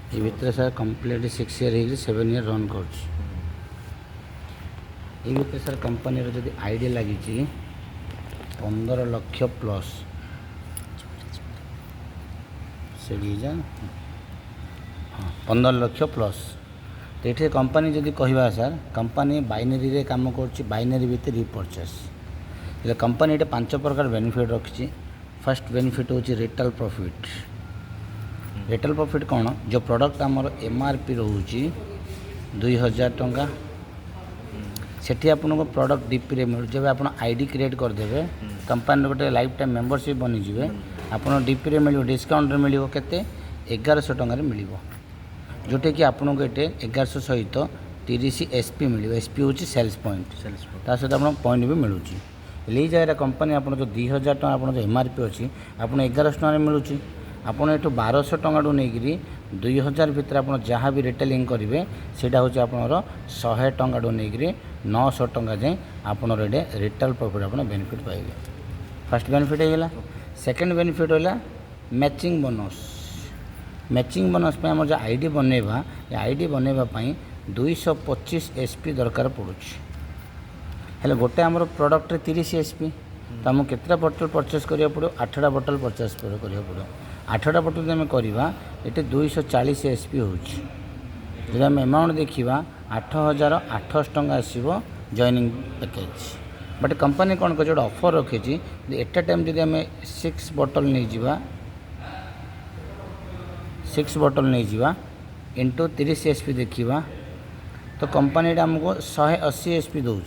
ये भितर sir complete 6 year 7 year run कर सर कंपनी जदि आईडी लगी 15 लाख प्लस से हाँ 15 लाख प्लस तो ये कंपनी जदि कहवा सर कंपनी बाइनरी रे काम कर बाइनरी भितर रिपर्चेस ये कंपनी ये 5 प्रकार बेनिफिट रखी। फर्स्ट बेनिफिट हूँ रिटेल प्रॉफिट। रिटेल प्रॉफिट कौन जो प्रोडक्ट आमर एमआरपी रोचे 2000 टंका सेठी आपको प्रोडक्ट डीपी मिलू जब आप आईडी क्रिएट करदे कंपनी गोटे लाइफ टाइम मेंबरशिप बनीजे आप डीपी मिल डिस्काउंट मिल के 1100 टकर मिल जोटा कि आपको ये 1100 सहित 30 एसपी मिल एसपी हूँ सेल्स पॉइंट सहित आप पॉइंट भी मिलूँ ये जगह कंपनी आप जो 2000 टका आप एमआरपी अच्छी आप 1100 टकर मिलूँ आपड़ ये 1200 टका नहीं 2000 भितर आप जहाँ भी रिटेलिंग करेंगे सीटा हूँ आप 100 टका नहीं 900 टका जाए आपड़ ये रिटेल प्रॉफिट आप बेनिफिट पाइबे। फर्स्ट बेनिफिट होगा। सेकेंड बेनिफिट है मैचिंग बोनस। मैचिंग बोनस पे आम जो आईडी बनवा आईडी बनवाई 225 एसपी दरकार पड़ू हेल्ले गोटे आमर प्रोडक्ट 30 एसपी तो आमको केतटा बोतल परचेस करा पड़ो 8टा बोतल परचेस करा पड़ो 8टा बोतल आम करवा ये 240 एसपी हो जब आम अमाउंट देखा 8800 टका आसो जॉइनिंग पैकेज बट कंपनी कौन कर जो ऑफर रखी एट ए टाइम जब आम 6 बोतल नहीं जावा 6 बोतल नहीं जावा इंटू 30 एसपी देखा तो कंपनी आमको 180 एसपी दूँ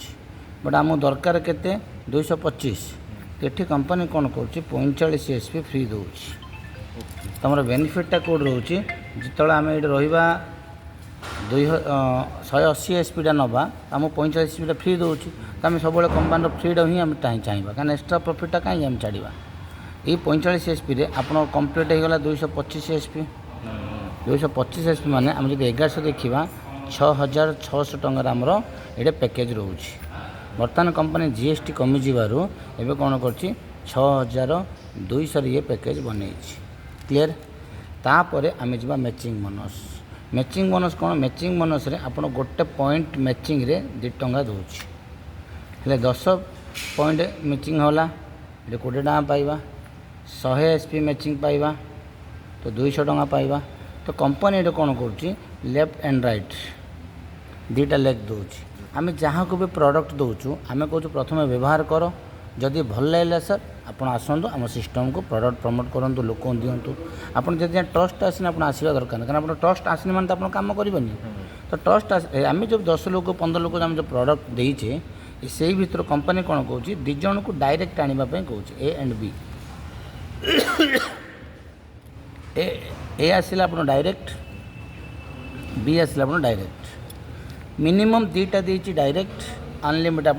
बट आम दरकार के 225 तो ये कंपनी कौन कर 45 एसपी फ्री दूँ तुम बेनिफिटा कौट रोचे जो आम ये रहा 180 एसपीटा नवा आम 45 एसपीटा फ्री दूँ तो आम सब कंपनी फ्रीडम ही आम चाहिए कहीं एक्सट्रा प्रॉफिटा कहीं आम छाड़ा ये 45 एसपी रे आप कंप्लीट होगा 225 एसपी 225 एसपी माने आम जो 1100 देखा 6600 टकर आमर ये पैकेज रोचे बर्तमान कंपनी जीएसटी कमी जीवार एवं कौन कर 6200 ये पैकेज बन क्लियर। तापर आम जा मैचिंग बोनस। मैचिंग बोनस कौन मैचिंग बोनस रे आप गोटे पॉइंट मैचिंग रे 2 टंका दूसरी हेल्ले 10 पॉइंट मैचिंग होला ये 20 टका पाइबा 100 एसपी मैचिंग पाइबा तो 200 टका पाइबा तो कंपनी ये कौन कर लेफ्ट एंड राइट 2टा लेग दूसरी आम जहाँ को भी प्रोडक्ट दूचु आम कहूँ प्रथम व्यवहार कर जदि भल लगे सर आप आसतु आम सिस्टम को प्रोडक्ट प्रमोट करूँ लोक दिंतु आप ट्रस्ट आसने आप आसवा दरकार कारण आप ट्रस्ट आसने मैंने तो आप कम करेंगे तो ट्रस्ट आम जो 10 लोक 15 लोक आम जो प्रोडक्ट देचे से भर कंपनी कौन कौच 2 जन को डायरेक्ट आने कौच ए एंड बी ए आसला आप डायरेक्ट बी आसला आप डायरेक्ट मिनिमम 2टा देती डायरेक्ट अनलिमिटेड आप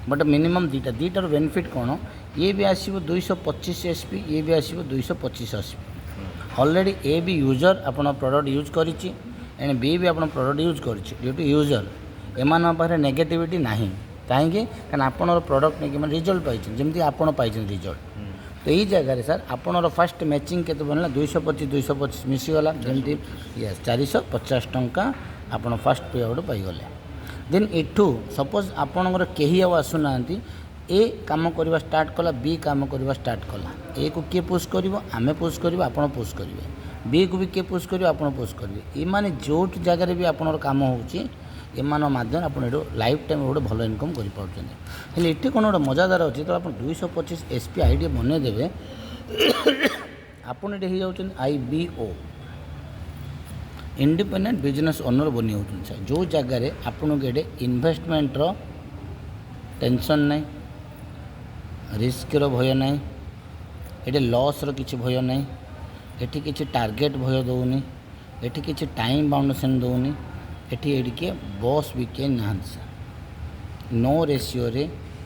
बट मिनिमम 2टार बेनिफिट कौन ये भी आसो 225 एसपी ये भी आसो 225 एसपी ऑलरेडी ए भी यूजर आप प्रोडक्ट यूज करी एंड बी भी आप प्रोडक्ट यूज कर यूजर एम पाखे नेगेटिविटी ना कहीं आप प्रोडक्ट नहीं रिजल्ट पाई जमी आप रिजल्ट तो यही जगह सर आपनर फास्ट मैचिंग के बनला 225 मिसीगला जमी यस 450 टंका आप फास्ट पे आउट पाईगले देन एठू सपोज आपणकर कहीं आसुना ए काम करवा स्टार्ट कला बी काम करवा स्टार्ट कला ए को किए पुश कर आम पुश कर आप पुश करेंगे बी को भी किए पुश कर आप पुश करेंगे ये जो जगह भी आपनर काम हो एमान माध्यम आप लाइफ टाइम गोटे भल इनकम करें ये कौन गोटे मजादार अच्छे तो आप 225 एसपी आईडी बनईदेवे आपड़ ये हो IBO इंडिपेंडेंट बिजनेस ओनर बनी होती जो जगार आपन ये इन्वेस्टमेंटर टेंशन नहीं रिस्कर भय नहीं ये लॉसर किसी भय नहीं ये किसी टार्गेट भय दौनी ये किसी टाइम बाउंडेसन दौनी ये बॉस भी के ना नो रेशियो रे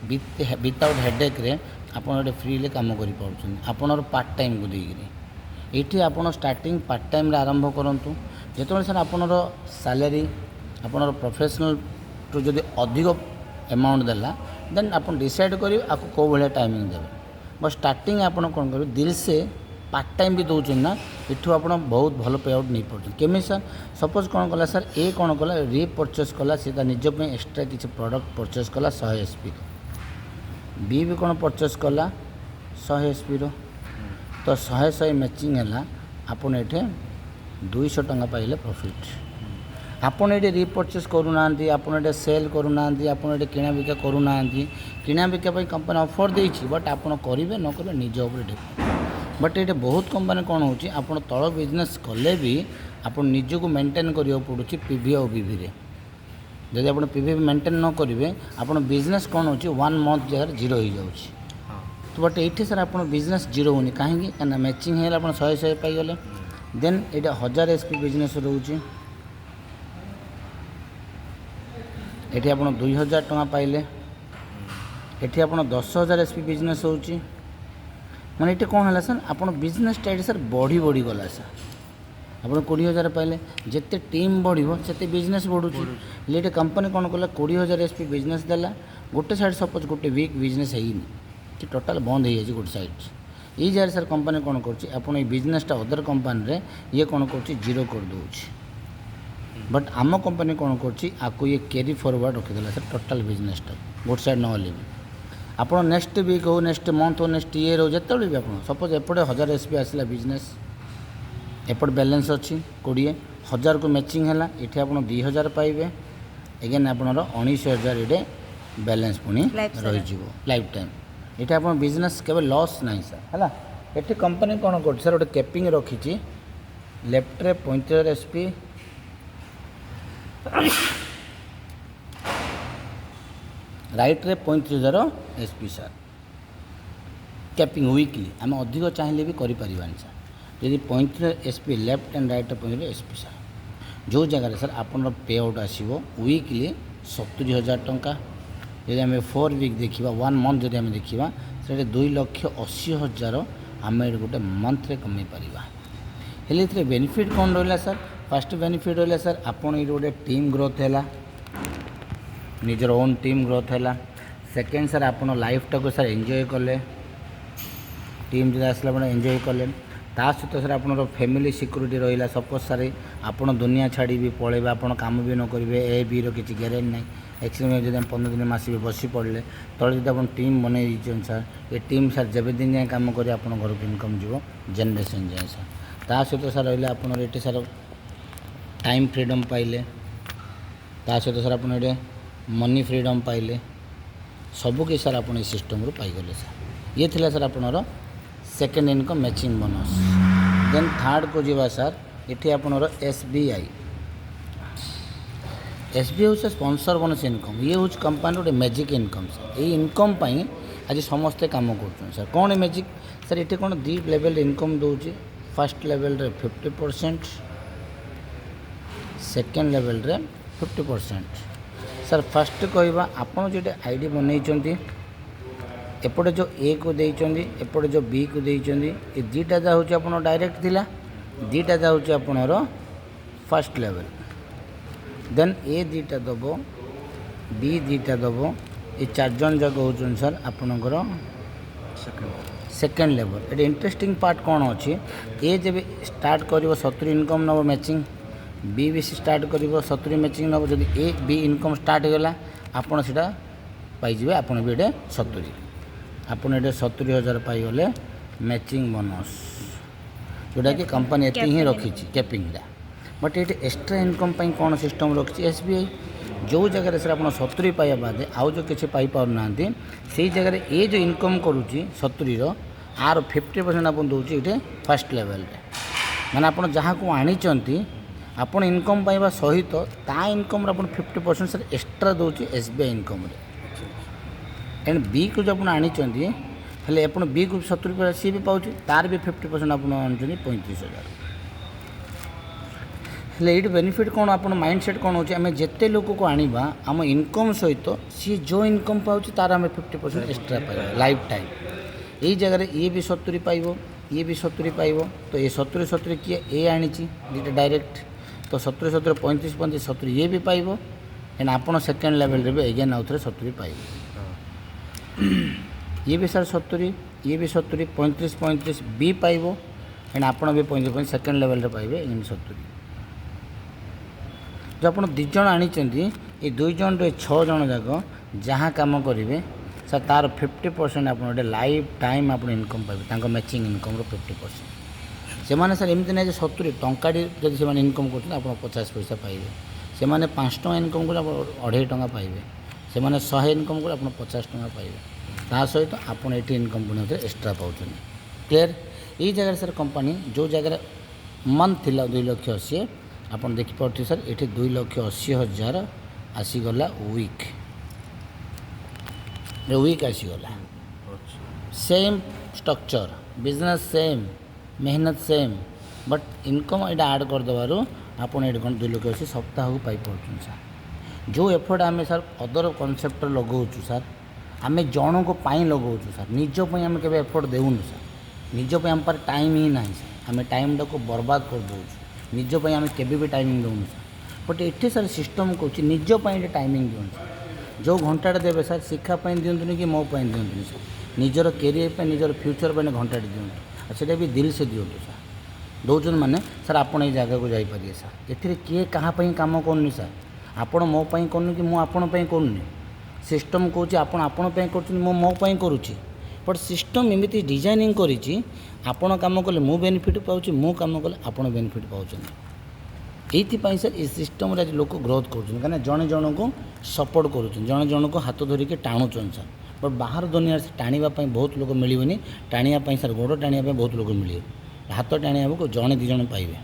विदाउट हेडेक रे आप फ्रीले कम कर पार्ट टाइम को देकर ये आप स्टार्टिंग पार्ट टाइम आरंभ करूँ जो सर आपनर सैलरी आपनर प्रोफेशनल टू जदि अधिक अमाउंट देला देन आप डिसाइड करेंगे आपको कौ भाया टाइमिंग देवे बट स्टार्टिंग आप कौन करेंगे दिल से पार्ट टाइम भी दौरान ना इठू आप बहुत भल पे आउट नहीं पड़े केमी सर सपोज कौन कला सर ए कौन कला रिपर्चेस कला सी निज एक्सट्रा किसी प्रोडक्ट परचेस कला 100 एसपी बी भी कौन परचेस कला 100 एसपी तो 100 मैचिंग है आपन ये 200 टंका पाइले प्रॉफिट आपन ये रिपर्चेस करूना आपन ये सेल करूना आपन ये किणा बिका करूना किणा बिका कंपनी ऑफर देती बट आपन करेंगे न करेंगे निज उपर डिपेंड बट ये बहुत कंपनी कौन हो आपन तल बिजनेस कले भी आप निजक मेंटेन करा पड़ू पीवी और बीवी रे जदि आप पीवी मेंटेन न करेंगे आप बिजनेस कौन हो 1 मंथ जगह जीरो हो जाऊँगी तो बट ये सर आप बिजनेस जीरो होनी कहीं मैचिंग है आप 100 पाईगले देन ये 1000 एसपी बिजनेस रोचे ये आप 2000 टका पाइले ये आप 10,000 एसपी बिजनेस हो मैंने ये कौन है सर आप बिजनेसटा ये सर बढ़ी बढ़ी गला सर आप 20,000 पाइले जिते टीम बढ़ो से बिजनेस बढ़ुच्छे ये कंपनी कौन कला 20,000 एसपी बिजनेस देला गोटे साइड सपोज गोटे वीक बिजनेस है कि टोटाल बंद हो जाए गोटे साइड ये जगह सर कंपनी कौन कर बिजनेसटा अदर कंपनी ये कौन कर जीरो कर दूसरी बट आम कंपनी कौन कर ये कैरी फॉरवर्ड रखीदेला सर टोटाल बिजनेसटा गोटे साइड नहले भी आप नेक्स्ट वीक हो नेक्स्ट मंथ हो नेक्स्ट ईयर हो जिते भी आप सपोज एपटे 1000 एसपी आसला बिजनेस एपट बैलेंस अच्छी 20,000 को मैचिंग है ये आप 2,000 पाइबे एगेन आप 19,000 ये बैलेंस पुणी रही लाइफ टाइम ये आप बिजनेस केवल लॉस ना सर है ये कंपनी कौन कर सर गोटे कैपिंग रखी लेफ्ट रे 35,000 एसपी राइट रे 35,000 एसपी सर कैपिंग वीकली आम अधिक चाहिए भी करें सर यदि 35,000 SP left and right 35,000 SP sir जो जगह सर आपन पे आउट आसो वीकली 70,000 टंका यदि आम 4 वीक देखा 1 मंथ जब आम देखा से 2,80,000 आम गोटे मंथ रे कमे पारिबा हेले ये बेनिफिट कौन रहा सर फर्स्ट बेनिफिट रहा सर आपन ये गोटे टीम ग्रोथ है निजर ओन टीम ग्रोथ है सेकेंड सर आप लाइफटा को सर एंजॉय कले टीम जो आसला आप एंजॉय कले ता सहित सर आप फैमिली सिक्योरिटी रहा सपोज सर आप दुनिया छाड़ी भी पलैबे आप काम भी न करेंगे ए बी किसी ग्यारेंटी ना एक्सीडेंट जब 15 दिन मास भी बसी पड़े तले जब आप टीम बन सर ये टीम सर जब दिन जाए कम कर आप घर को इनकम जीव जेनेरेशन जाए सर ता सहित सर रहा आप ये सर टाइम फ्रीडम पाइले ता सहित सर आप मनी फ्रीडम पाइले सबकि सर आप सिस्टम रू पाईगले सर ये थिला सर आपनर second income matching bonus then third को जीवा सर ये आपनर एसबीआई हूँ स्पॉन्सर बोनस इनकम ये हूँ कंपनी गोटे मैजिक इनकम सर ये इनकम आज समस्ते काम कर सर कौन मैजिक सर ये कौन 2 लेवल इनकम दूसरी फर्स्ट लेवल रे 50% सेकेंड लेवल रे 50% सर फर्स्ट कहवा आपड़ जो आईडी बनई एपटे जो ए को देइचंदी एपटे जो बी को देइचंदी ये दुईटा जा हूँ आप डायरेक्ट थिला दुईटा जा हूँ आपणर फर्स्ट लेवल देन ए दुईटा दब बी दुईटा दब ये 4 जन जाक हो सर आपणकर सेकेंड लेवल ये इंटरेस्टिंग पार्ट कौन अच्छी ए जब स्टार्ट कर 70 इनकम नब मैचिंग बी भी स्टार्ट कर 70 मैचिंग नब जब ए बी इनकम स्टार्ट होगा आपड़ से पाइबे आपड़ भी ये 70 आपड़ ये 70,000 पाईगले मैचिंग बोनस जोटा कि कंपनी ये ही रखी कैपिंगटा बट ये एक्सट्रा इनकम कौन सिस्टम रखी एसबीआई जो जगह सर आप 70 पाइबा बाद आउ जो किसी पाना से जगह ये जो इनकम करुच्ची 70 आर 50% आप दूसरी ये फर्स्ट लेवल माने आप जहाँ को आनी आपन इनकम पाइबा सहित ता इनकम आप 50% सर एक्सट्रा दूसरी एसबीआई इनकम एंड बी को जो आप आनी हेल्ले आप बी को 70 सी भी पाँच तार भी 50% आप आनी 35,000 हेल्ले ये बेनिफिट कौन आप माइंडसेट कौन होचे आम जिते लोक को आनिबा आम इनकम सहित सी जो इनकम पाँच तार आम 50% एक्सट्रा पाइबा लाइफ टाइम यही जगह ये भी 70 पाइब ये भी 70 पाइब तो ये 70 किए ए आनी दुटा डायरेक्ट तो 70 35 70 ये भी पाइब एंड आपड़ सेकेंड लेवल भी एगेन आउ थे 70 पाइब ये भी सर 70 ये भी 70 35 बी पाइब एंड आपण भी 75 सेकेंड लेवल रे पाइबे इन 70 जो आप दु जन आनी ये 2 जन रे 6 जन जाक जहाँ कम करेंगे सर तार 50% आप लाइफ टाइम आप इनकम पाइबे मैचिंग इनकम 50% से सर एमती ना 70 टंका जब से इनकम कर 50 पैसा पाइबे से 5 टଙ୍କା इनकम कर 2.5 टଙ୍କା पाइबे से 100 इनकम कर 50 टଙ୍କା पाइबे ता सहित आप इनकम पुणी एक्सट्रा पाँच क्लीयर ये जगह सर कंपनी जो जगह मंथ थी 2,80,000 आप देखिपे सर ये 2,80,000 आसीगला वीक आसीगला सेम स्ट्रक्चर बिजनेस सेम मेहनत सेम बट इनकम यहाँ आड करदेवर आप ये 2,80,000 सप्ताह को पाई पार्छ सर जो एफर्ट आम सर अदर कनसेप्ट लगाऊँ सर आम जन को लगाऊँ सर निजपाई आम के एफर्ट देउनु सर निजपाई आम पर टाइम ही ना सर आम टाइम टाक बर्बाद कर दूँ निजपाई आम के टाइमिंग दूँ सर बट ये सर सिस्टम कौच निजपाई टाइमिंग दिखाँ सर जो घंटाटे देवे सर शिक्षापी दिंतुनि कि मोपाई दिंतुनि सर निजर कैरियर निजर फ्यूचर पर घंटाटे दिंतु और भी दिल से दिंतु सर दौन मैंने सर आप जगह को जापारे सर ए किए कहाँपाई कम करनी सर आपण मोपाई करनी कि मुझे करनी सिस्टम कौच आपण मोपाई करुच्ची बट सिस्टम एमती डिजाइनिंग करी आपण कम कले मु बेनिफिट पाऊँ मु कम कले आपण बेनिफिट पाँच ये सर ये सिस्टम लोक ग्रोथ कर जड़े जन को सपोर्ट कर जड़े जन को हाथ धरिकी टाणुचन सर बट बाहर दुनिया से टाणवाई बहुत लोक मिलने टाणियापाई सर गोड़ टाणियापाई बहुत लोक मिले हाथ टाणिया को जड़े दी जन पाइबे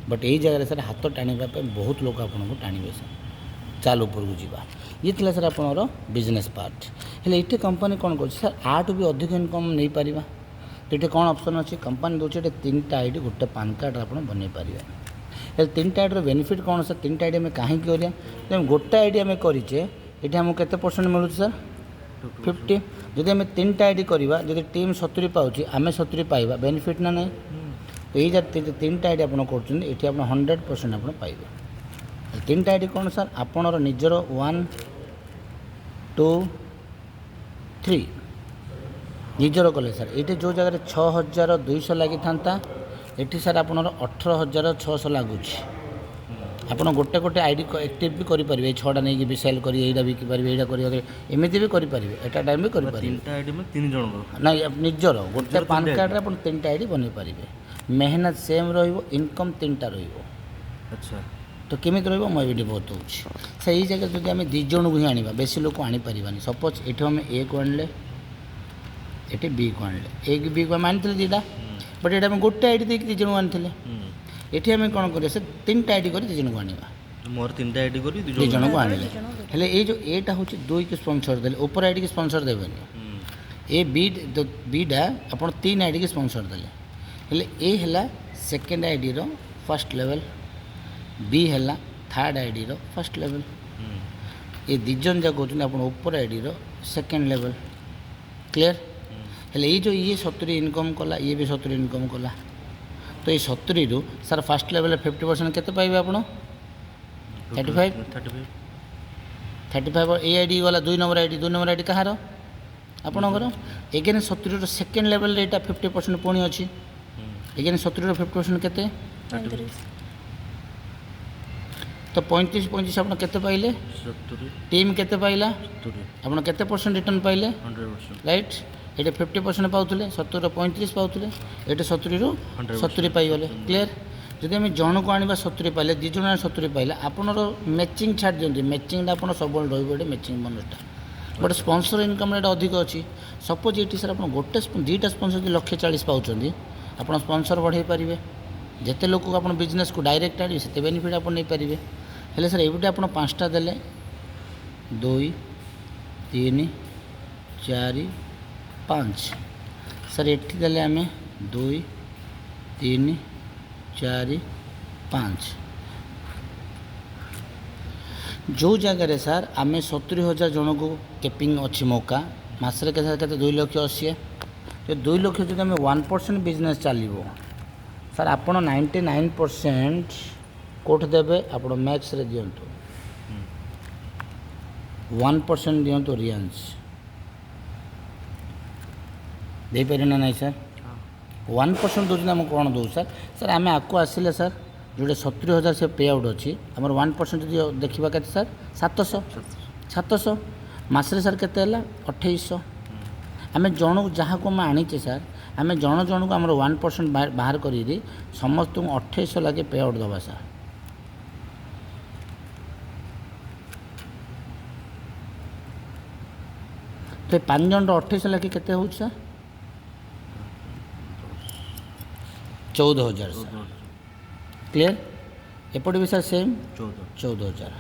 बट यही जगह सर हाथ टाणियापाई बहुत लोक आपको टाणवे सर चाल ऊपर को जीवा ये थिला सर आपणर बिजनेस पार्ट हेले ये कंपनी कौन कर सर आठ भी अधिक इनकम नहीं पारिबा तो ये कौन ऑप्शन अच्छी कंपनी दूसरे 3टा आईडी गोटे पान कार्ड आप बनई पारे हेल्ले 3टा आईडी बेनिफिट कौन सर 3टा आईडी आम कहीं करें गोटे आईडी आम करें ये आमको केते परसेंट मिलूँ सर 50 जदि आम 3टा आईडी करवा जब टीम 70 पाँच आम 70 पाइबा बेनिफिट ना ना तो ये 3टा आईडी आप कर 100% आप पाइबे 3टा आईडी कौन सर आपणर निजर 1 2 3 निजर कले सर ये जो जगह 6,200 लगी था ये सर आपणर 18,600 लगुच आप गोटे गोटे आईडी एक्टिव भी करेंगे 6टा नहीं भी सेल कर बिकिपारे यहाँ एमती भी करेंगे एट टाइम भी करेंगे ना निजर गोटे पान कार्ड आप 3टा आईडी बनई पारे मेहनत सेम रनकम 3टा अच्छा तो केमी रही मुझे बहुत हो सही जगह जब आम 2 जन को ही आने बेसी लोक आनीपारानी सपोज ये आम ए को आणले ये बी को आणले ए बी को आम आनी 2टा बट ये गोटे आईडी देख 2 जन आनी ये आम कौन कर 3टा आईडी कर 2 जन को आना मोर 3टा आईडी कर 2 जन को आने हेले ये जो एटा हूँ 2 की स्पॉन्सर देले ऊपर आईडी की स्पॉन्सर देवेनि ए बीटा आप 3 आईडी की स्पॉन्सर देले हेले ए है second ID row first level बी है third ID row first level ये 2 जन जा कहते आप ऊपर ID row second level clear हेले ये जो ये 70 इनकम कला ये भी 70 इनकम कला तो ये 70 रु सर फर्स्ट लेवल 50% केते पाइबे आप 35 ए आईडी गला 2 नंबर आईडी कहार आपणकर एगेन 70 रो सेकेंड लेवल रे 50% पुणी अच्छी एगेन 70 रो 50% केते तो 35 आप केते पाइले टीम केते पाइला आप केते परसेंट रिटर्न पाइले 100% राइट ये 50% पाउले 70 35 पाउले ये 70 रु 70 पाइगले क्लीयर जदि आम जन को आने 70 पाइले 2 जन 70 पाइले आपनर मैचिंग छाड़ दिखते मैचिंग आप सब रही मैचिंग बनसटा बट स्पॉन्सर इनकम रेट अधिक अच्छी सपोज ये सर आप गोटे 2टा स्पॉन्सर 140 पाँच आप स्पॉन्सर बढ़े पारे जिते लोक आप बिजनेस को डायरेक्ट आने से बेनिफिट आप नहीं पारे हेले सर ये आप 5टा देले 2 3 4 5 सर ये देले आम 2 3 4 5 जो जगह सर आम 70,000 जन को केपिंग अच्छी मौका मसरे के 2,80,000 जो 2 लाख जो आम 1% बिजनेस चलो सर आप 99% कोठ देवे आप मैक्स रे दिंतु 1% दिंतु रियांस दे पारे ना नहीं सर 1% दूसरी आम कौन दो सर सर आम आपको आसिले सर जोटे 70,000 से पे आउट अच्छी आम 1% जो देखा के सर 700 मसरे सर के 2800 आम जन को जहाँ को आम आनीचे सर आम जन को आम 1% बाहर करी समस्त 2800 लगे पे आउट दबा सर तो 5 जन 2800 लगे केते हो सर 14,000 सर क्लियर एपटे भी सर सेम 14,000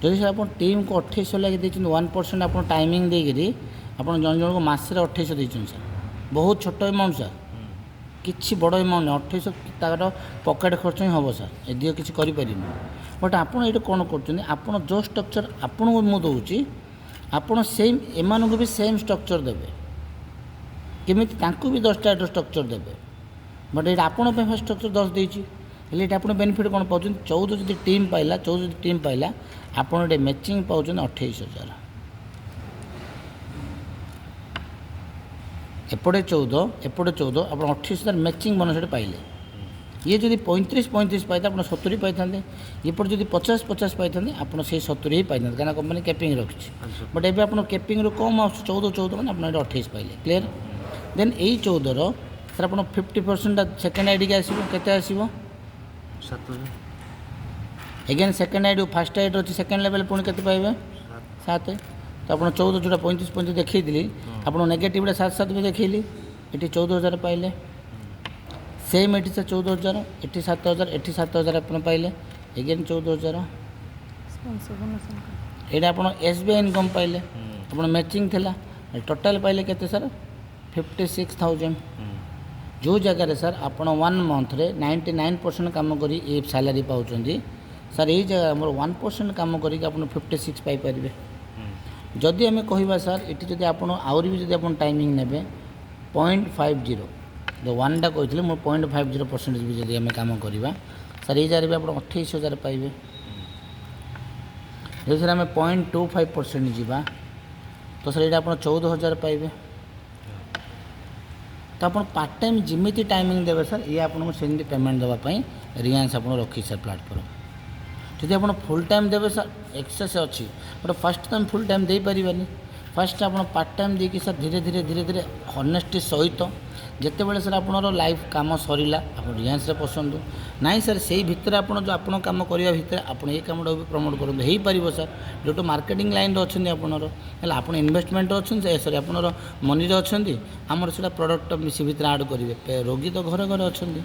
जदि सर आप टीम को 2800 लगे देते 1% आप टाइमिंग देकरी आप जन जन को मसरे 2800 देते सर बहुत छोट अमाउंट सर किसी बड़ अमाउंट 2800 तार पकेट खर्च ही हम सर यदि किसी करें बट आपड़ ये कौन कर जो स्ट्रक्चर आपन को मुझे दूसरी आपड़ सेम एम भी सेम स्ट्रक्चर देवे केमी भी 10टा स्ट्रक्चर देवे बट ये आपण फर्स्ट स्ट्रक्चर 10 देती हेल्ले आप बेनिफिट कौन पाँच 14 जब टीम पाइला 14 टीम पाइला आपड़ ये मैचिंग पाँच 28,000 एपटे 14 आप 28,000 मैचिंग बोनस पाइले ये जब 35 पाई आप 70 पाई था एपटे जब 50 पाई था आप 70 ही पाई कहीं कंपनी कैपिंग रखी बट एवं आप कैपिंग कम आ 14 मैंने आप 28 पाइले क्लीयर देन यही 14 सर आप 50% सेकेंड आईडी के आसो again second ID first ID अच्छी सेकेंड लेवल पुणी के पाइबे 7 तो आप 14 जोटा 35 देखी आप नेगेटिव 7 भी देखली ये 14,000 पाइले सेम ये सर 14,000 ये 7,000 ये 7,000 आप पाइले एगेन 14,000 ये आप SBI इनकम पाइले आप मैचिंग थिला टोटाल पाइले के सर 56,000 जो जगह सर आप 1 मंथ रे 99% काम करी ये सैलरी पाँच सर यही जगह 1% काम करी 56 पाइपर जदि आम कह सर ये जब आप आहरी भी जब टाइमिंग ने 0.50 जो 1टा कही मुझे 0.50% भी जब आम कम करवा सर ये जगह भी आप 28,000 पाइबे जो सर आम 0.25% जावा तो सर ये आप 14,000 पाइबे तो आप पार्ट टाइम जिमी टाइमिंग देवे सर ये आपको से पेमेंट देवाई रिलायंस आप रखी सर प्लाटफर्म जब आप फुल टाइम देवे सर एक्सेस अच्छी but first time full time दे पारे फर्स्ट आप पार्ट टाइम देकी सर धीरे धीरे हनेस्टी सहित जिते बड़े सर आप लाइफ काम सरला आप रिलायंस पसंद नाई सर से भितर आप जो आप कम करने भितर आप ये कम भी प्रमोट करूँ हो पार सर जो मार्केटिंग लाइन अच्छे आप इन्वेस्टमेंट अच्छे सरी आप मनी अच्छा आमर से प्रडक्ट से भितर आड करेंगे रोगी तो घरे घरे अच्छा है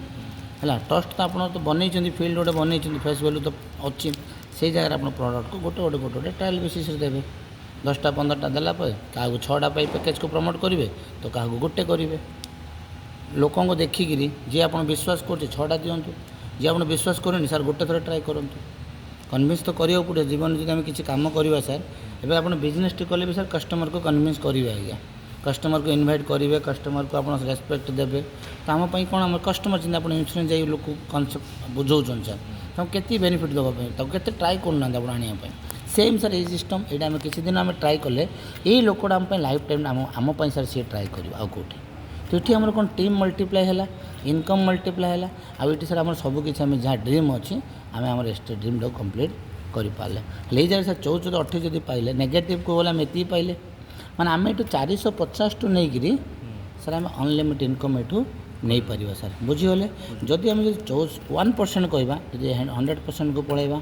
ट्रस्ट तो आप बनई फिल्ड गोटे बनई फेस वैल्यू तो अच्छी से जगह आप प्रडक्ट को गोटे गोटे ट्रायल बेसिस देवे 10टा 15टा देलापर क्या 6टा पैकेज को प्रमोट करेंगे तो क्या गोटे करेंगे लोकों को देखिकी जी आप विश्वास कर 6टा दिंतु जी आप विश्वास करें सर गोटे थर ट्राए करूँ कन्विन्स तो करा पड़े जीवन जब आम किसी कम करवा सर एवं आप बिजनेस टी कले भी सर कस्टमर को कन्विन्स करेंगे आज्ञा कस्टमर को इनवाइट करेंगे कस्टमर को आप रेस्पेक्ट देवे तो आमपाई कौन आम कस्टमर चिंता आप इन्सुरांस जाए लोक कनसेप्ट बुझाऊँ सर तो के बेनिफिट देवाई के ट्राए करना आप आने सेम सर ये सिस्टम ये आम किसी दिन आम ट्राए कले यही लोकटा आम लाइफ टाइम आम सर सी ट्राए कर आउ कौटी तो ये आम कौन टीम मल्टीप्लाई है इनकम मल्टीप्लाई है आठ सर आम सबकि जहाँ ड्रीम अच्छी आम आम एस्टेट ड्रीम टाक कम्प्लीट करें ये जगह सर 14 28 जब पाइले नेगेटिव को गला आम ये पाइले मैंने आम ये 450 टू नहीं सर आम अनलिमिटेड इनकम ये नहीं पार सर बुझीगले जदि आम 1% कहवा जी 100% को पलैवा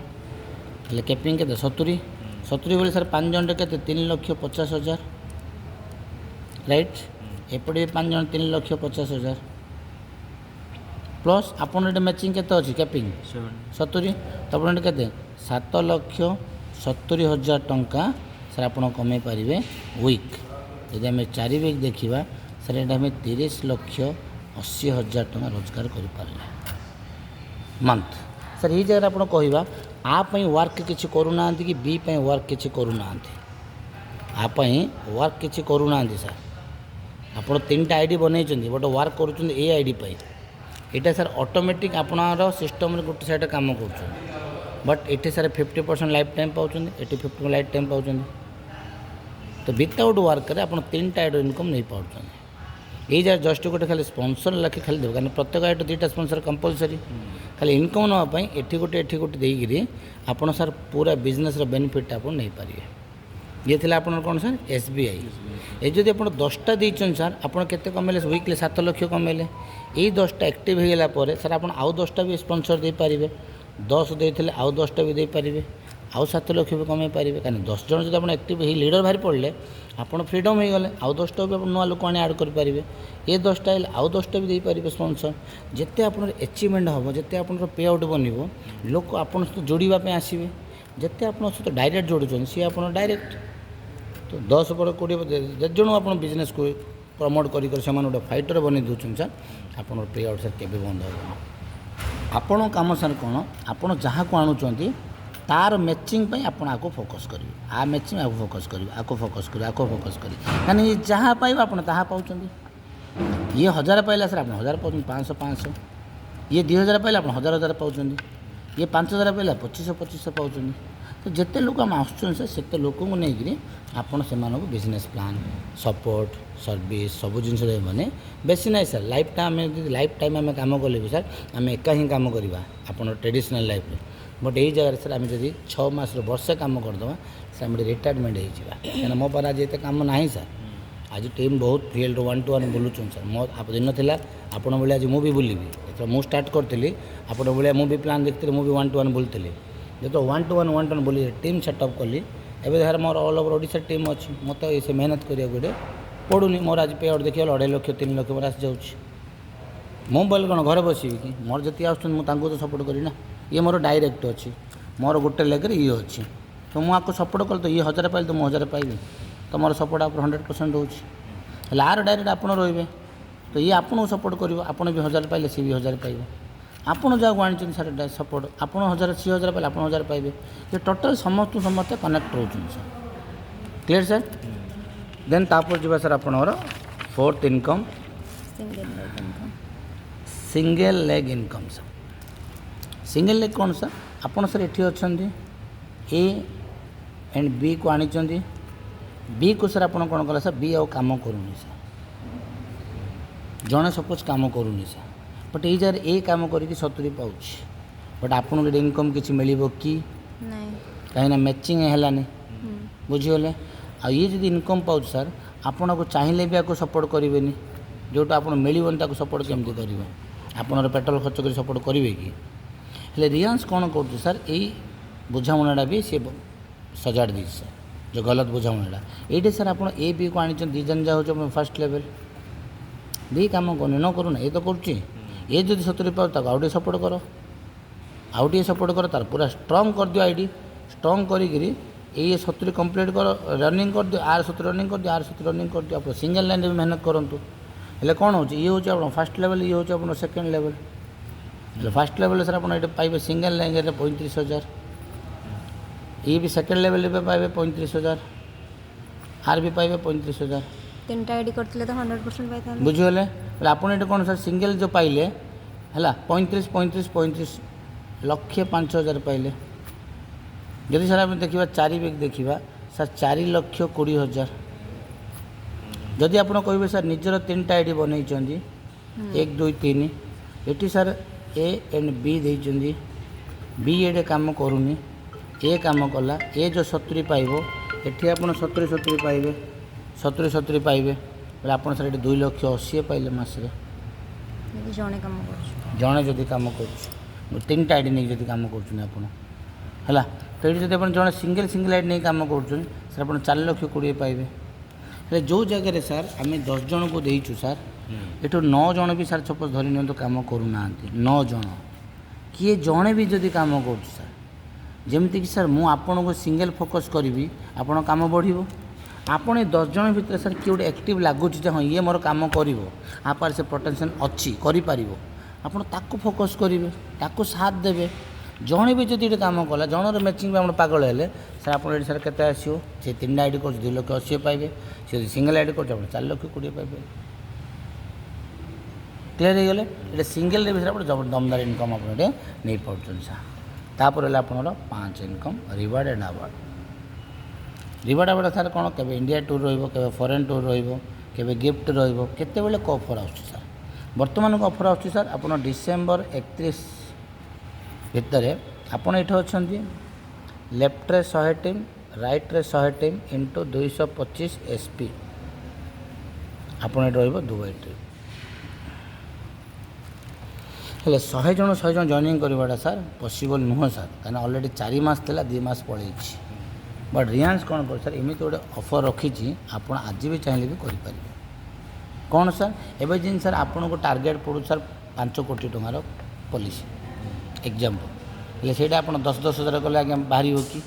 कैपिंग के 70 बोले सर 5 जन के 3,50,000 राइट एपटे 5 जन 3,50,000 प्लस आपन मैचिंग के अच्छी कैपिंग 70 तो आप के 7,70,000 टंका सर आप कमे पारे वीक यदि आम 4 वीक देखा सर ये आम 30,80,000 टंका रोजगार कर मंथ सर ये जगह आप कहवा आपई वर्क किसी करूना कि बी पाई वर्क किसी करूना आपई वर्क किसी करूना सर आप 3टा आईडी बनई बट वर्क कर आईडी पाई यहाँ सर ऑटोमेटिक आपणर सिस्टम गोटे साइड काम कर बट ये सर 50% लाइफ टाइम पाँच ये 50% लाइफ टाइम पाँच तो विदाउट वर्क आप 3टा आईडी इनकम नहीं पाँच ଏଇ ଯାହା ଜଷ୍ଟ ଗୋଟେ ଖାଲି ସ୍ପନ୍ସର ଲେଖେ ଖାଲି ଦେବ, କାରଣ ପ୍ରତ୍ୟେକ ଆଇଟମ୍ 2ଟା ସ୍ପନ୍ସର କମ୍ପଲସରି। ଖାଲି ଇନକମ୍ ନେବା ପାଇଁ ଏଠି ଗୋଟେ ଦେଇକିରି ଆପଣ ସାର୍ ପୁରା ବିଜନେସ୍ର ବେନିଫିଟ୍ଟା ଆପଣ ନେଇପାରିବେ। ଇଏ ଥିଲା ଆପଣଙ୍କର କ'ଣ ସାର୍ SBI। ଏ ଯଦି ଆପଣ 10ଟା ଦେଇଛନ୍ତି ସାର୍, ଆପଣ କେତେ କମେଇଲେ ୱିକଲି 7 ଲକ୍ଷ କମେଇଲେ। ଏଇ 10ଟା ଆକ୍ଟିଭ୍ ହେଇଗଲା ପରେ ସାର୍ ଆପଣ ଆଉ 10ଟା ବି ସ୍ପନ୍ସର ଦେଇପାରିବେ। 10 ଦେଇଥିଲେ ଆଉ 10ଟା ବି ଦେଇପାରିବେ, ଆଉ 7 ଲକ୍ଷ ବି କମେଇ ପାରିବେ। କାରଣ 10 ଜଣ ଯଦି ଆପଣ ଆକ୍ଟିଭ୍ ହେଇ ଲିଡ଼ର ବାହାରି ପଡ଼ିଲେ ଆପଣ ଫ୍ରିଡ଼ମ୍ ହେଇଗଲେ, ଆଉ 10ଟା ବି ଆପଣ ନୂଆ ଲୋକ ଆଣି ଆଡ଼୍ କରିପାରିବେ। ଏ 10ଟା ହେଲେ ଆଉ 10ଟା ବି ଦେଇପାରିବେ ସ୍ପନ୍ସର। ଯେତେ ଆପଣଙ୍କର ଆଚିଭମେଣ୍ଟ ହେବ, ଯେତେ ଆପଣଙ୍କର ପେ ଆଉଟ୍ ବନିବ, ଲୋକ ଆପଣଙ୍କ ସହିତ ଯୋଡ଼ିବା ପାଇଁ ଆସିବେ। ଯେତେ ଆପଣଙ୍କ ସହିତ ଡାଇରେକ୍ଟ ଯୋଡ଼ୁଛନ୍ତି ସିଏ ଆପଣ ଡାଇରେକ୍ଟ। ତ 10 ପରେ 20 ଯେତେ ଜଣ ଆପଣ ବିଜନେସ୍କୁ ପ୍ରମୋଟ୍ କରି ସେମାନେ ଗୋଟେ ଫାଇଟର୍ ବନେଇ ଦେଉଛନ୍ତି ସାର୍, ଆପଣଙ୍କର ପେ ଆଉଟ୍ ସାର୍ କେବେ ବନ୍ଦ ହେବନି। ଆପଣଙ୍କ କାମ ସାର୍ କ'ଣ, ଆପଣ ଯାହାକୁ ଆଣୁଛନ୍ତି ତାର ମ୍ୟାଚିଂ ପାଇଁ ଆପଣ ଆକୁ ଫୋକସ୍ କରିବେ। ମ୍ୟାଚିଂ ଆକୁ ଫୋକସ୍ କରିବେ, ଆକୁ ଫୋକସ୍ କରିବେ, ଆକୁ ଫୋକସ୍ କରିବେ। କାରଣ ଇଏ ଯାହା ପାଇବ ଆପଣ ତାହା ପାଉଛନ୍ତି। ଇଏ 1000 ପାଇଲା ସାର୍ ଆପଣ 1000 ପାଉଛନ୍ତି, 500। ଇଏ 2000 ପାଇଲେ ଆପଣ 1000 ପାଉଛନ୍ତି। ଇଏ 5000 ପାଇଲେ 2500 ପାଉଛନ୍ତି। ତ ଯେତେ ଲୋକ ଆମେ ଆସୁଛନ୍ତି ସାର୍, ସେତେ ଲୋକଙ୍କୁ ନେଇକରି ଆପଣ ସେମାନଙ୍କୁ ବିଜନେସ୍ ପ୍ଲାନ୍, ସପୋର୍ଟ, ସର୍ଭିସ୍ ସବୁ ଜିନିଷ ଦେବେ। ମାନେ ବେଶୀ ନାହିଁ ସାର୍, ଲାଇଫ୍ ଟାଇମ୍ ଆମେ କାମ କଲେ ବି ସାର୍ ଆମେ ଏକା ହିଁ କାମ କରିବା ଆପଣଙ୍କ ଟ୍ରେଡ଼ିସନାଲ୍ ଲାଇଫ୍ରେ। ବଟ୍ ଏଇ ଜାଗାରେ ସାର୍ ଆମେ ଯଦି 6 ମାସରୁ ବର୍ଷେ କାମ କରିଦେବା ସାର୍ ଆମେ ରିଟାୟାରମେଣ୍ଟ ହେଇଯିବା। କାହିଁକିନା ମୋ ପାଖରେ ଆଜି ଏତେ କାମ ନାହିଁ ସାର୍। ଆଜି ଟିମ୍ ବହୁତ ଫିଲ୍ଡ 1 to 1 ବୁଲୁଛନ୍ତି ସାର୍। ମୋ ଦିନ ଥିଲା ଆପଣ ଭଳିଆ ଆଜି ମୁଁ ବି ବୁଲିବି। ଯେତେବେଳେ ମୁଁ ଷ୍ଟାର୍ଟ କରିଥିଲି ଆପଣଙ୍କ ଭଳିଆ ମୁଁ ବି ପ୍ଲାନ୍ ଦେଖିଥିଲି, ମୁଁ ବି 1 to 1 ବୁଲୁଥିଲି। ଯେତେବେଳେ 1 to 1 ବୁଲି ଟିମ୍ ସେଟଅପ୍ କଲି, ଏବେ ସାର୍ ମୋର ଅଲ୍ ଓଭର୍ ଓଡ଼ିଶାରେ ଟିମ୍ ଅଛି। ମୋତେ ସେ ମେହନତ କରିବାକୁ ଗୋଟେ ପଡ଼ୁନି। ମୋର ଆଜି ପେ ଆଉଟ୍ ଦେଖିଗଲେ 2.5 ଲକ୍ଷ 3 ଲକ୍ଷ ମୋର ଆସିଯାଉଛି। ମୁଁ ବୋଇଲେ କ'ଣ ଘରେ ବସିବି କି? ମୋର ଯେତିକି ଆସୁଛନ୍ତି ମୁଁ ତାଙ୍କୁ ତ ସପୋର୍ଟ କରିବି ନା। ଇଏ ମୋର ଡାଇରେକ୍ଟ ଅଛି, ମୋର ଗୋଟେ ଲେଗ୍ରେ ଇଏ ଅଛି। ତ ମୁଁ ଆକୁ ସପୋର୍ଟ କଲେ ତ ଇଏ 1000 ପାଇଲେ ତ ମୁଁ 1000 ପାଇବି। ତ ମୋର ସପୋର୍ଟ ଆପଣ 100% ହେଉଛି। ହେଲେ ଆର ଡାଇରେକ୍ଟ ଆପଣ ରହିବେ, ତ ଇଏ ଆପଣଙ୍କୁ ସପୋର୍ଟ କରିବ। ଆପଣ ବି 1000 ପାଇଲେ ସିଏ ବି 1000 ପାଇବ। ଆପଣ ଯାହାକୁ ଆଣିଛନ୍ତି ସାର୍ ସପୋର୍ଟ, ଆପଣ 1000 ସିଏ 1000 ପାଇଲେ ଆପଣ 1000 ପାଇବେ। ଯେ ଟୋଟାଲ୍ ସମସ୍ତେ କନେକ୍ଟ ରହୁଛନ୍ତି ସାର୍। Clear sir? ଦେନ୍ ତାପରେ ଯିବା ସାର୍ ଆପଣଙ୍କର 4th income, single leg income sir. Single leg କ'ଣ ସାର୍? ଆପଣ ସାର୍ ଏଠି ଅଛନ୍ତି, A and B କୁ ଆଣିଛନ୍ତି। B କୁ ସାର୍ ଆପଣ କ'ଣ କଲେ ସାର୍, B ଆଉ କାମ କରୁନି ସାର୍। ଜଣେ ସପୋଜ୍ କାମ କରୁନି ସାର୍, ବଟ୍ ଏଇ ଜାଗାରେ A କାମ କରିକି 70 ପାଉଛି। ବଟ୍ ଆପଣଙ୍କୁ ଏଠି ଇନକମ୍ କିଛି ମିଳିବ କି? କାହିଁକିନା ମ୍ୟାଚିଂ ହେଲାନି। ବୁଝିଗଲେ? ଆଉ ଇଏ ଯଦି ଇନକମ୍ ପାଉଛି ସାର୍, ଆପଣଙ୍କୁ ଚାହିଁଲେ ବି ଆକୁ ସପୋର୍ଟ କରିବେନି। ଯେଉଁଟା ଆପଣ ମିଳିବନି ତାକୁ ସପୋର୍ଟ କେମିତି କରିବେ? ଆପଣଙ୍କର ପେଟ୍ରୋଲ ଖର୍ଚ୍ଚ କରି ସପୋର୍ଟ କରିବେ କି? ହେଲେ ରିଲାଏନ୍ସ କ'ଣ କରୁଛି ସାର୍, ଏଇ ବୁଝାମଣାଟା ବି ସେ ସଜାଡ଼ି ଦେଇଛି ସାର୍, ଯେଉଁ ଗଲତ ବୁଝାମଣାଟା। ଏଇଠି ସାର୍ ଆପଣ A-Bକୁ ଆଣିଛନ୍ତି, 2 ଜଣ ଯାହା ହେଉଛି ଆପଣ ଫାର୍ଷ୍ଟ ଲେଭେଲ୍। B କାମ କରୁନି, ନ କରୁନା, ଏ ତ କରୁଛି। ଏ ଯଦି 70 ପାଉଛି ତାକୁ ଆଉ ଟିକେ ସପୋର୍ଟ କର, ଆଉ ଟିକେ ସପୋର୍ଟ କର, ତାର ପୁରା ଷ୍ଟ୍ରଙ୍ଗ କରିଦିଅ ଆଇଡ଼ି। ଷ୍ଟ୍ରଙ୍ଗ କରିକିରି ଏଇ 70 କମ୍ପ୍ଲିଟ୍ କର, ରନିଂ କରିଦିଅ, ଆର 70 ରନିଂ କରିଦିଅ, ଆର 70 ରନିଂ କରିଦିଅ। ଆପଣ ସିଙ୍ଗଲ୍ ଲାଇନ୍ରେ ବି ମେହନତ କରନ୍ତୁ। ହେଲେ କ'ଣ ହେଉଛି, ଇଏ ହେଉଛି ଆପଣ ଫାର୍ଷ୍ଟ ଲେଭେଲ୍, ଇଏ ହେଉଛି ଆପଣ ସେକେଣ୍ଡ ଲେଭେଲ୍। ହେଲେ ଫାର୍ଷ୍ଟ ଲେଭେଲ୍ରେ ସାର୍ ଆପଣ ଏଠି ପାଇବେ ସିଙ୍ଗଲ୍ ଲାଇନ୍ରେ 35,000। ଇଏ ବି ସେକେଣ୍ଡ ଲେଭେଲ୍ରେ ବି ପାଇବେ 35,000, ଆର୍ ବି ପାଇବେ 35,000। 3ଟା ଆଇଡ଼ି କରିଥିଲେ ତ 100% ପାଇଥାନ୍ତେ। ବୁଝିଗଲେ? ହେଲେ ଆପଣ ଏଠି କ'ଣ ସାର୍ ସିଙ୍ଗଲ୍ ଯେଉଁ ପାଇଲେ ହେଲା 35 ଲକ୍ଷେ 5,000 ପାଇଲେ। ଯଦି ସାର୍ ଆମେ ଦେଖିବା 4 ୱିକ୍ ଦେଖିବା ସାର୍ 4,20,000। ଯଦି ଆପଣ କହିବେ ସାର୍ ନିଜର 3ଟା ଆଇଡ଼ି ବନେଇଛନ୍ତି, 1 2 3, ଏଠି ସାର୍ A and B ଦେଇଛନ୍ତି। B ଏଠି କାମ କରୁନି, A କାମ କଲା। A ଯେଉଁ 70 ପାଇବ, ଏଠି ଆପଣ 70 ପାଇବେ, 70 ପାଇବେ। ବୋଲେ ଆପଣ ସାର୍ ଏଠି 2,80,000 ପାଇଲେ ମାସରେ। ଜଣେ କାମ କରୁଛି, ଜଣେ ଯଦି କାମ କରୁଛି, 3ଟା ଆଇଡ଼ି ନେଇକି ଯଦି କାମ କରୁଛନ୍ତି ଆପଣ ହେଲା, ତ ଏଠି ଯଦି ଆପଣ ଜଣେ ସିଙ୍ଗଲ୍ ଆଇଡ଼ି ନେଇ କାମ କରୁଛନ୍ତି ସାର୍ ଆପଣ 4,20,000 ପାଇବେ। ହେଲେ ଯେଉଁ ଜାଗାରେ ସାର୍ ଆମେ 10 ଜଣଙ୍କୁ ଦେଇଛୁ ସାର୍, ଏଠୁ 9 ଜଣ ବି ସାର୍ ସପୋଜ୍ ଧରି ନିଅନ୍ତୁ କାମ କରୁନାହାନ୍ତି। 9 ଜଣ, କିଏ ଜଣେ ବି ଯଦି କାମ କରୁଛି ସାର୍, ଯେମିତିକି ସାର୍ ମୁଁ ଆପଣଙ୍କୁ ସିଙ୍ଗଲ୍ ଫୋକସ୍ କରିବି, ଆପଣଙ୍କ କାମ ବଢ଼ିବ। ଆପଣ ଏ 10 ଜଣ ଭିତରେ ସାର୍ କିଏ ଗୋଟେ ଆକ୍ଟିଭ୍ ଲାଗୁଛି ଯେ ହଁ ଇଏ ମୋର କାମ କରିବ, ଆ ପାଖରେ ସେ ପୋଟେନ୍ସିଆଲ୍ ଅଛି, କରିପାରିବ, ଆପଣ ତାକୁ ଫୋକସ୍ କରିବେ, ତାକୁ ସାଥ ଦେବେ। ଜଣେ ବି ଯଦି ଏଠି କାମ କଲା, ଜଣର ମ୍ୟାଚିଂ ବି ଆପଣ ପାଗଳ ହେଲେ ସାର୍ ଆପଣ ଏଠି ସାର୍ କେତେ ଆସିବ? ସେ 3ଟା ଆଇଡ଼ି କରୁଛି 2,80,000 ପାଇବେ। ସେ ଯଦି ସିଙ୍ଗଲ୍ ଆଇଡ଼ି କରୁଛି ଆପଣ 4,20,000 ପାଇବେ। କ୍ଲିୟର ହେଇଗଲେ? ଏଇଟା ସିଙ୍ଗଲ୍ରେ ବି ସାର୍ ଆପଣ ଦମଦାର ଇନକମ୍ ଆପଣ ଏଠି ନେଇପାରୁଛନ୍ତି ସାର୍। ତାପରେ ହେଲା ଆପଣଙ୍କର 5 income, reward and award. Reward award sir କ'ଣ, କେବେ ଇଣ୍ଡିଆ ଟୁର୍ ରହିବ, କେବେ ଫରେନ୍ ଟୁର୍ ରହିବ, केबे गिफ्ट रहिबो केतेबेले को ऑफर आउछ सर वर्तमान को ऑफर आउछ सर आपण डिसेंबर 31 भितर आपण एठो अछंती लेफ्ट रे 100 टीम राइट रे 100 टीम इंटू 225 एसपी आपण एठ रहिबो दुबई ट्रिप हेले 100 जन जॉइनिंग करवाटा सर पॉसिबल नुह सर कहीं ऑलरेडी 4 मास थिला 2 मास पड़े बट रियांस कौन कर सर एमती गोटे ऑफर रखी आप आज भी चाहिए भी करें कौन सर एवं जिन सर आपन को टार्गेट पड़ू सर 5 कोटी टंकार पॉलिसी एग्जाम्पल हेल्ले से आप 10-10 हज़ार कले आज्ञा बाहर हो कि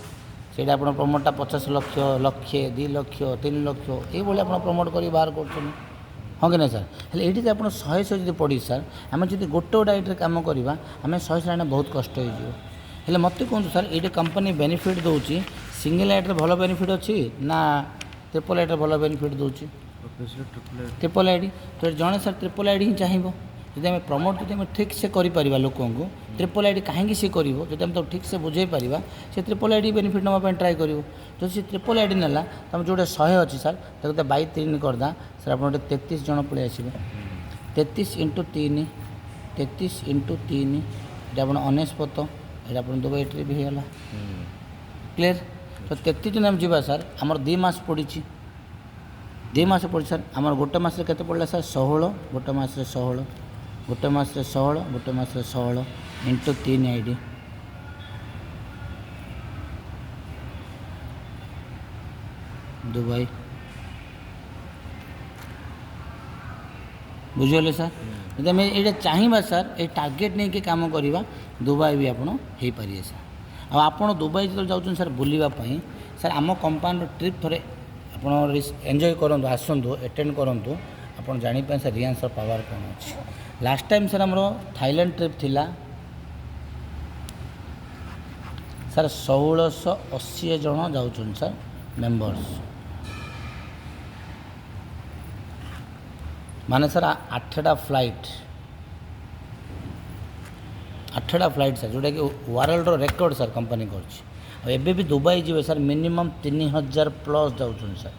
से प्रमोटा 50 लक्ष लक्षे 2 लक्ष 3 लक्ष ये आप प्रमोट कर बाहर कर हाँ कि ना सर हेल्ले ये आप 100 जब पड़ी सर आम जब गोटे गोटे आइट्रे कम करवा आम 100 आने बहुत कष्ट हो मत कहूँ सर ये कंपनी बेनिफिट दूसरी सिंगल आइट्रे भल बेनिफिट अच्छी ना ट्रिपल आइट्रे भल बेनिफिट दूसरी ट्रिपल आईडी तो जड़े सर ट्रिपल आईडी ही चाहिए जब आम प्रमोट जो ठीक से कर लोक ट्रिपल आईडी कहीं सी कर जो ठीक से बुझे पार से ट्रिपल आईडी बेनिफिट नापी ट्राए कर जो सी ट्रिपल आईडी ना तुम जो 100 अच्छी सर तो 22-3 करदा सर आप 33 जन पलि आसवे 33 × 3 33 × 3 ये आप 99 ये आप दुबई ट्रिप होगा क्लियर तो 33 दिन आम जा सर आमर 2 मास पड़ी 2 मास पड़ी सर आमर गोटे मास के पड़ा सर 16 गोटे मास 16 गोटे मास 16 गोटे मास 16 इंटू 3 आईडी दुबई बुझे सर जब आम ये चाहिए सर ये टार्गेट नहीं कि काम करवा दुबई भी आपड़ हो पारे सर आप दुबई जो जाऊँ सर बुलवाई सर आम कंपानी ट्रिप थे आप एंजॉय करूँ आसतु एटेंड करूँ आप जापारे सर रियांस पावर कौन अच्छी लास्ट टाइम सर आमर थाईलैंड ट्रिप थिला सर 1680 जन जाऊँ सर मेंबर्स माने सर 8टा फ्लाइट सर जोटा कि वर्ल्ड रेकर्ड सर कंपनी कर भी दुबई जी सर मिनिमम 3000 प्लस जाऊँ सर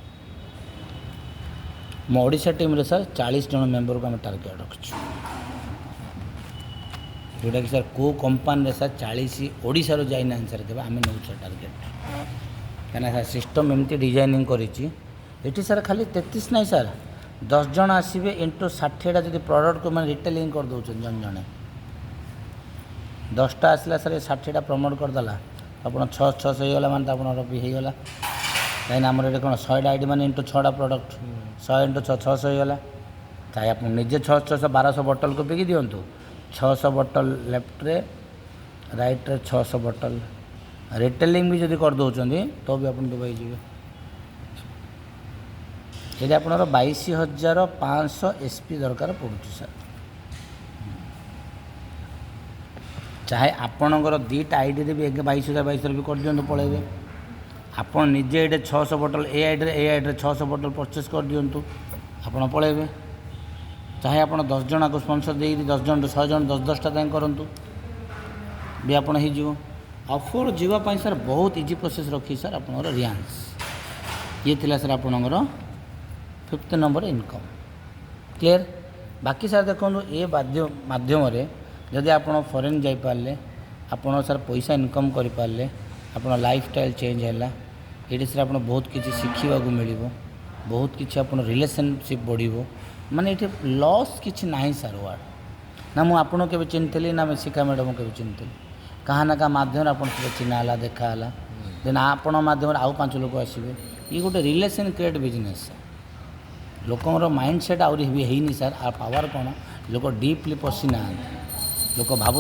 मो ओडिशा टीम रे सर 40 जन मेंबर को आम टार्गेट रखु जोटा कि सर को कंपानी सर 40 ओडिशा जाइना सर के आम नौ सर टार्गेट कहीं सर सिस्टम एमती डिजाइनिंग करी सर खाली 33 नहीं सर 10 जन आसवे इंटू 60टा जब प्रोडक्ट को मैंने रिटेलिंग कर दौरान जन जड़े 10टा आसला सर 60टा प्रमोट करदेला आप 600 होगा मानते आप भी होगा कहीं आमर ये कौन 100टा आईडी मैंने इंटू 6टा प्रोडक्ट 100 × 6 600 होगा चाहे आप निजे 600 1200 बोतल को बिकी दिंतु 600 बोतल लेफ्ट रे राइट रे 600 बोतल रिटेलिंग भी जब कर दौरान तो भी आप दुबई जी ये आप 22,500 एसपी दरकार पड़ुଛି सर चाहे आपणकर 2टा आईडी रे भी 22,000 भी कर दिंतु पलैबे आप निजे ये 600 बोतल ए आईडी 600 बोतल परचेस कर दिंतु आप पलैबे चाहे आप 10 जन को स्पॉन्सर दे 10 जन 100 जन 10-10टा तक करूँ भी आप ऑफर जीवाई सर बहुत इजी प्रोसेस रखी सर आप रियांस ये थिला सर आपणकर 5th नंबर इनकम क्लियर बाकी सर देखो ये माध्यम जदि आप फॉरेन जाइपारे आप सर पैसा इनकम करें आप लाइफस्टाइल चेंज है ये सर आप बहुत किसी शिखा मिल बहुत किसी आप रिलेशनशिप बढ़ो माने ये लॉस किसी ना सर वार्ड ना मुझे के चिन्हती ना शिखा मैडम के चिन्हती क्या ना क्या माध्यम आप चिन्हला देखाला देन आपण मध्यम आउ 5 लोग आसवे ये गोटे रिलेशन क्रिएट बिजनेस लोकर माइंड सेट आहरी है सर आ पावर कौन लोक डीपली पशिना लोक भाव